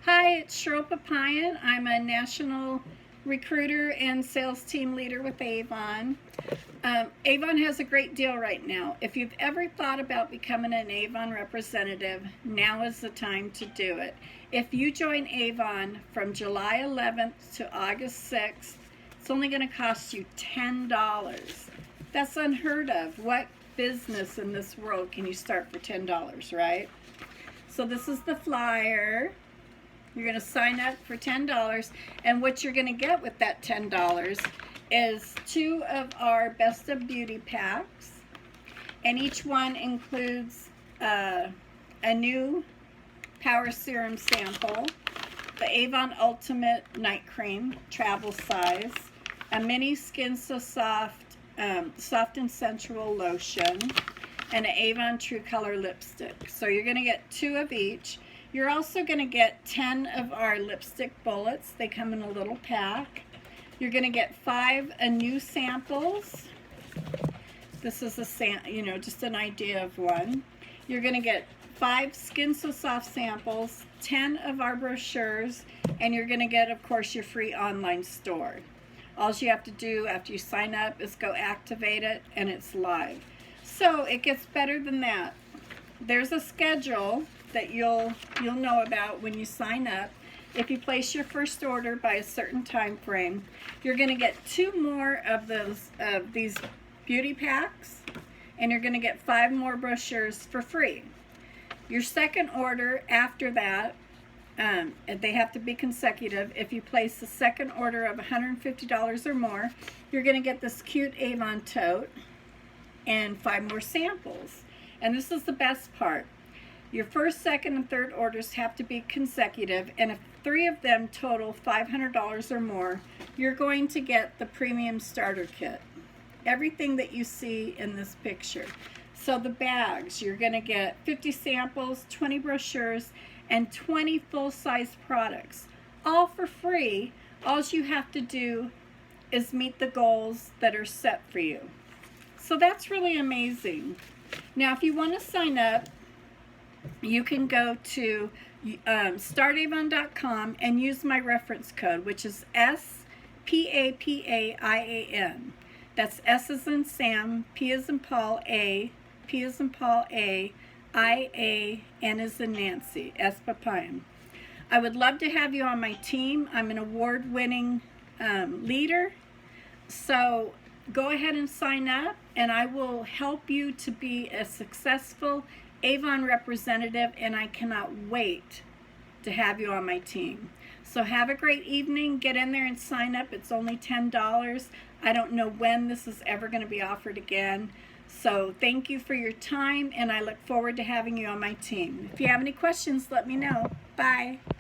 Hi, it's Cheryl Papayan. I'm a national recruiter and sales team leader with Avon. Avon has a great deal right now. If you've ever thought about becoming an Avon representative, now is the time to do it. If you join Avon from July 11th to August 6th, it's only going to cost you $10. That's unheard of. What business in this world can you start for $10, right? So this is the flyer. You're going to sign up for $10, and what you're going to get with that $10 is 2 of our Best of Beauty packs, and each one includes a new Power Serum sample, the Avon Ultimate Night Cream travel size, a mini Skin So Soft Soft and Sensual lotion, and an Avon True Color lipstick. So you're going to get 2 of each. You're also going to get 10 of our lipstick bullets. They come in a little pack. You're going to get 5 new samples. This is just an idea of one. You're going to get 5 Skin So Soft samples, 10 of our brochures, and you're going to get, of course, your free online store. All you have to do after you sign up is go activate it, and it's live. So it gets better than that. There's a schedule that you'll know about when you sign up. If you place your first order by a certain time frame, you're going to get 2 more of these beauty packs, and you're going to get 5 more brochures for free. Your second order after that, they have to be consecutive. If you place the second order of $150 or more, you're going to get this cute Avon tote and 5 more samples. And this is the best part. Your first, second, and third orders have to be consecutive, and if 3 of them total $500 or more, you're going to get the premium starter kit. Everything that you see in this picture. So the bags, you're going to get 50 samples, 20 brochures, and 20 full-size products, all for free. All you have to do is meet the goals that are set for you. So that's really amazing. Now, if you want to sign up, you can go to startavon.com and use my reference code, which is SPAPAIAN. That's S as in Sam, P as in Paul, A, P as in Paul, A, IA, N as in Nancy, S Papayan. I would love to have you on my team. I'm an award-winning leader. So go ahead and sign up, and I will help you to be a successful Avon representative, and I cannot wait to have you on my team. So have a great evening. Get in there and sign up. It's only $10. I don't know when this is ever going to be offered again. So thank you for your time, and I look forward to having you on my team. If you have any questions, let me know. Bye.